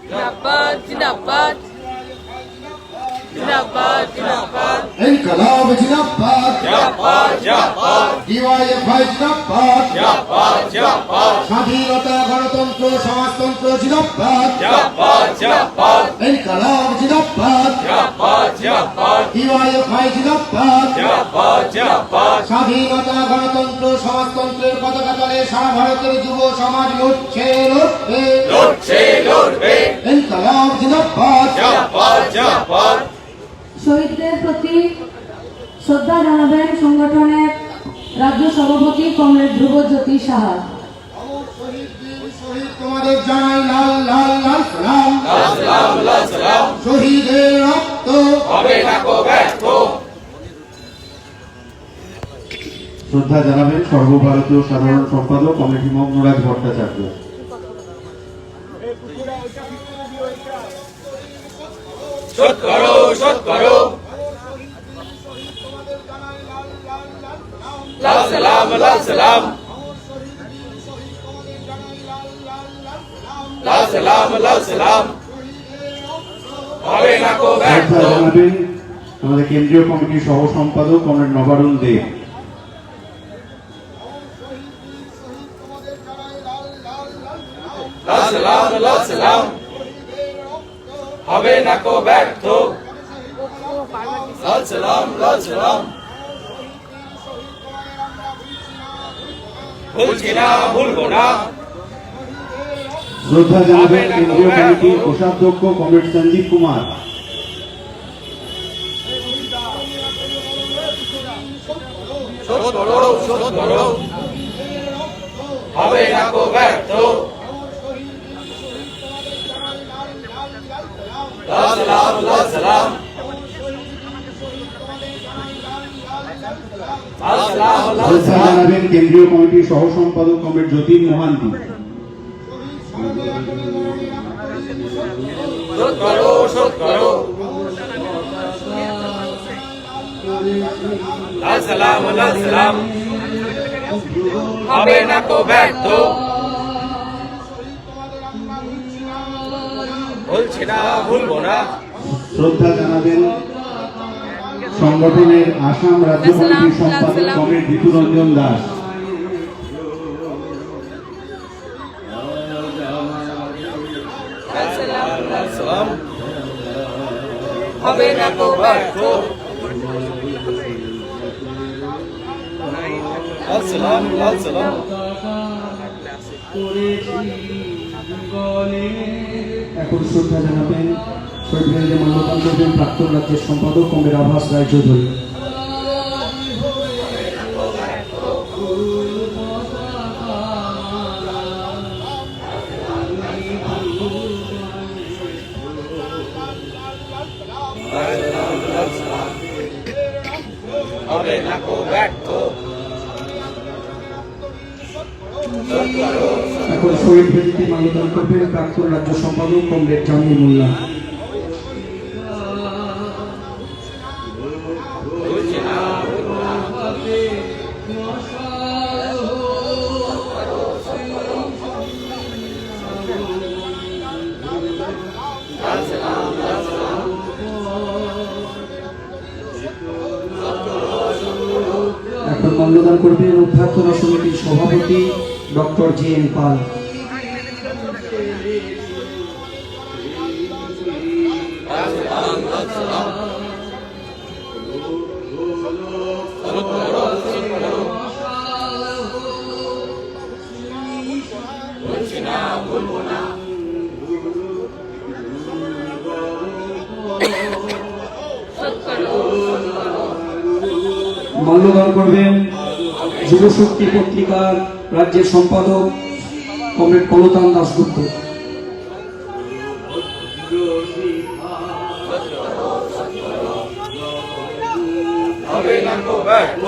जिंदाबाद जिंदाबाद जिंदाबाद जिंदाबाद इनकलाब जिंदाबाद जिंदाबाद जिंदाबाद ডিওয়াইএফআই जिंदाबाद जिंदाबाद जिंदाबाद স্বাধীনতা গণতন্ত্র সমাজতন্ত্র जिंदाबाद जिंदाबाद जिंदाबाद इनकलाब जिंदाबाद जिंदाबाद जिंदाबाद ডিওয়াইএফআই जिंदाबाद जिंदाबाद जिंदाबाद স্বাধীনতা গণতন্ত্র সমাজতন্ত্রের পতাকা তলে সারা ভারতের যুব সমাজ লড়ছে লড়বে লড়ছে লড়বে ইনকলাব जिंदाबाद जिंदाबाद जिंदाबाद শহীদদের প্রতি শ্রদ্ধা জানাবেন সংগঠনের রাজ্য সভাপতি কমরেড ধ্রুবজ্যোতি সাহা। শহীদ তোমাদের জানাই লাল লাল লাল সালাম সালাম সালাম শহীদের রক্ত হবে না কো ব্যর্থ শ্রদ্ধা জানাবেন সর্বভারতীয় সাধারণ সম্পাদক কমিটি মগ্নরাজ ভট্টাচার্য। শোধ করো শোধ করো লাল সালাম লাল সালাম লাল সালাম লাল সালাম হবে না কো ব্যর্থ শ্রদ্ধা জানাবেন আমাদের কেন্দ্রীয় কমিটির সহ সম্পাদক কমরেড নবারুণ দেব। লাল সালাম লাল সালাম হবে না কো ব্যর্থ লাল সালাম লাল সালাম ভুলছি না ভুলবো না শ্রদ্ধা জানাবেন কেন্দ্রীয় কমিটির কোষাধ্যক্ষ কমরেড সঞ্জীব কুমার। শোধ করো শোধ করো হবে না কো ব্যর্থ লাল সালাম লাল সালাম লাল সালাম লাল শ্রদ্ধা সালাম জানাবেন কেন্দ্রীয় কমিটির সহ সম্পাদক কমরেড যতীন মোহান্তি। শোধ করো শোধ করো লাল সালাম লাল সালাম হবে না কো ব্যর্থ বলছি না ভুলবো না শ্রদ্ধা জানাবেন সংগঠনের আসাম রাজ্য কমিটির সম্পাদক কমরেড ঋতুরঞ্জন দাস। লাল সালাম হবে না কো ব্যর্থ লাল সালাম লাল সালাম এখন শ্রদ্ধা জানাবেন শহীদ মিনারে মাল্যদান করবেন প্রাক্তন রাজ্যের সম্পাদক কমরেড আভাস রায়চৌধুরী। হবে না কো ব্যর্থ এখন শহীদ বেদিতে মাল্যদান করবেন প্রাক্তন রাজ্য সম্পাদক কমরেড জামিল মোল্লা। বলছি না এখন মাল্যদান করবেন অভ্যর্থনা সমিতির সভাপতি ডক্টর জি এন পাল। বলছি না ভুলবো না মাল্যদান করবেন যুবশক্তি পত্রিকার রাজ্যের সম্পাদক কমরেড কলতান দাশগুপ্ত। হবে না কো ব্যর্থ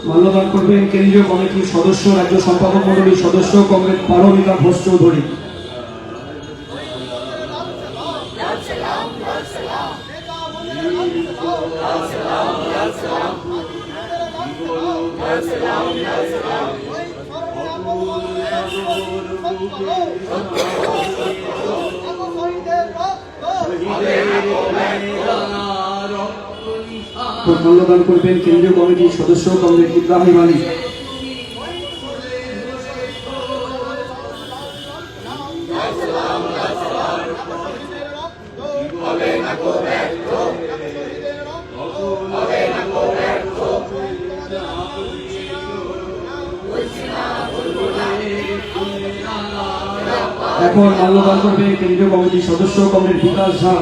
মাল্যদান করবেন কেন্দ্রীয় কমিটির সদস্য রাজ্য সম্পাদক মণ্ডলীর সদস্য কমরেড পারমিতা ঘোষ চৌধুরী। মাল্যদান করবেন কেন্দ্রীয় কমিটির সদস্য কমরেড ইব্রাহিম আলী। এখন মাল্যদান করবেন কেন্দ্রীয় কমিটির সদস্য কমরেড বিকাশ ঝা।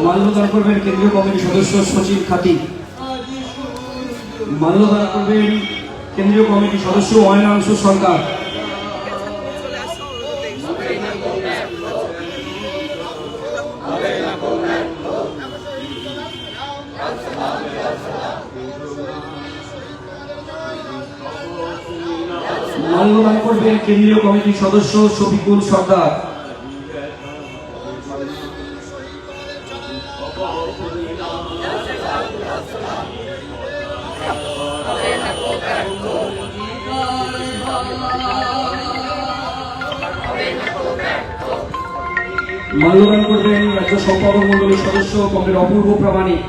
মাল্যদান করবেন কেন্দ্রীয় কমিটির সদস্য সচিব খাতি। মাল্যদান করবেন কেন্দ্রীয় কমিটির সদস্য অয়নাংশু সরকার। মাল্যদান করবেন কেন্দ্রীয় কমিটির সদস্য শফিকুল সর্দার। মাল্যদান করবেন রাজ্য সম্পাদক মন্ডলীর সদস্য কমরেড অপূর্ব প্রামাণিক।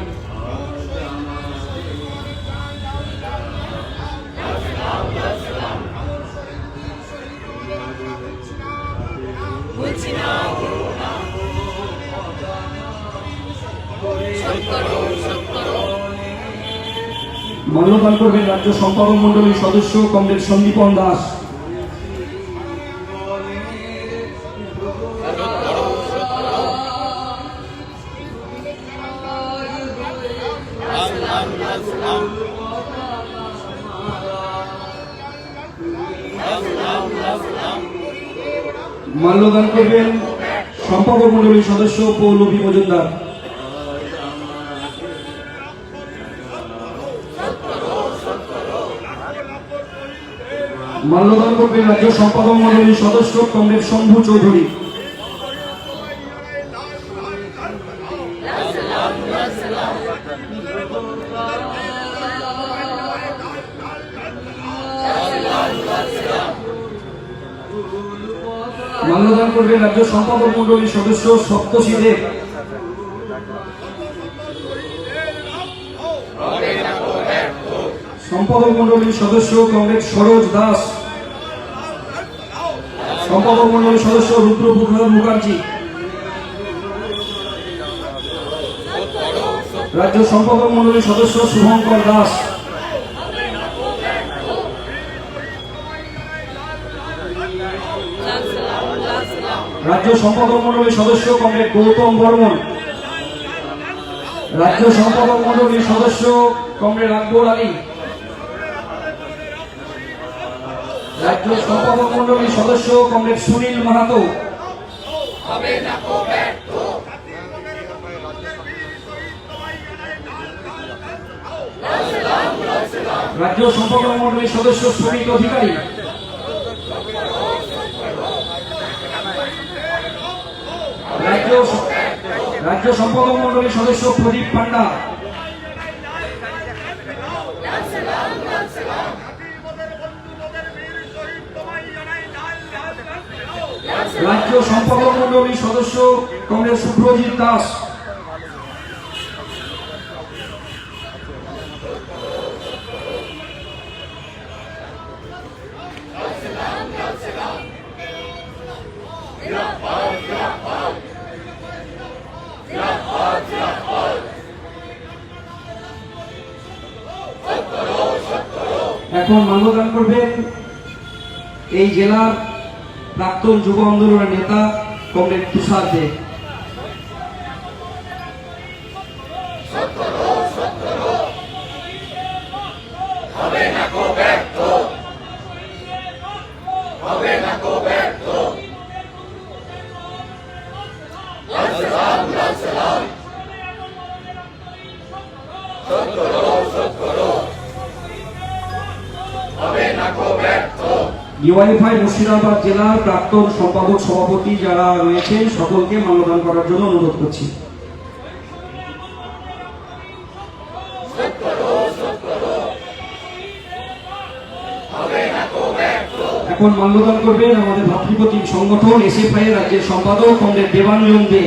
মাল্যদান করবেন রাজ্য সম্পাদক মন্ডলীর সদস্য কমরেড সন্দীপন দাস। মাল্যদান করবেন সম্পাদক মন্ডলীর সদস্য পৌলভী মজুমদার। মাল্যদান করবেন রাজ্য সম্পাদক মন্ডলীর সদস্য কমরেড শম্ভু চৌধুরী। মাল্যদান করবেন রাজ্য সম্পাদক মন্ডলীর সদস্য সপ্তর্ষি দেব। সম্পাদক মন্ডলীর সদস্য কমরেড সরোজ দাস। সম্পাদক মন্ডলীর সদস্য রুদ্রপ্রসাদ মুখার্জি। রাজ্য সম্পাদক মন্ডলীর সদস্য শুভঙ্কর দাস। রাজ্য সম্পাদক মন্ডলীর সদস্য কমরেড গৌতম বর্মন। রাজ্য সম্পাদক মন্ডলীর সদস্য কমরেড আকবর আলী। রাজ্য সম্পাদক মন্ডলীর সদস্য কমরেড সুনীল মাহাতো। রাজ্য সম্পাদক মন্ডলীর সদস্য সুমিত অধিকারী। রাজ্য সম্পাদক মন্ডলীর সদস্য প্রদীপ পান্ডা। রাজ্য সম্পাদক মন্ডলীর সদস্য কমরেড সুব্রজিৎ দাস। এখন মাল্যদান করবেন এই জেলার প্রাক্তন যুব আন্দোলনের নেতা কমরেড তুষার দেব। হবে ডিওয়াইফাই মুর্শিদাবাদ জেলার প্রাক্তন সম্পাদক সভাপতি যারা রয়েছেন সকলকে মাল্যদান করার জন্য অনুরোধ করছি। এখন মাল্যদান করবেন আমাদের ভাতৃপ্রতিম সংগঠন এসএফআই এর রাজ্যের সম্পাদক কমরেড দেবাঞ্জন দে।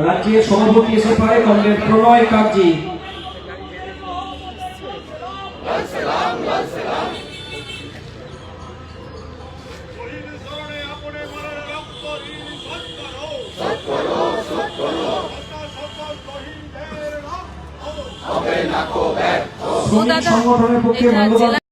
রাজ্যের সভাপতি এসএফআই কমরেড প্রণয় কাকজি। শ্রমিক সংগঠনের পক্ষে মাল্যদান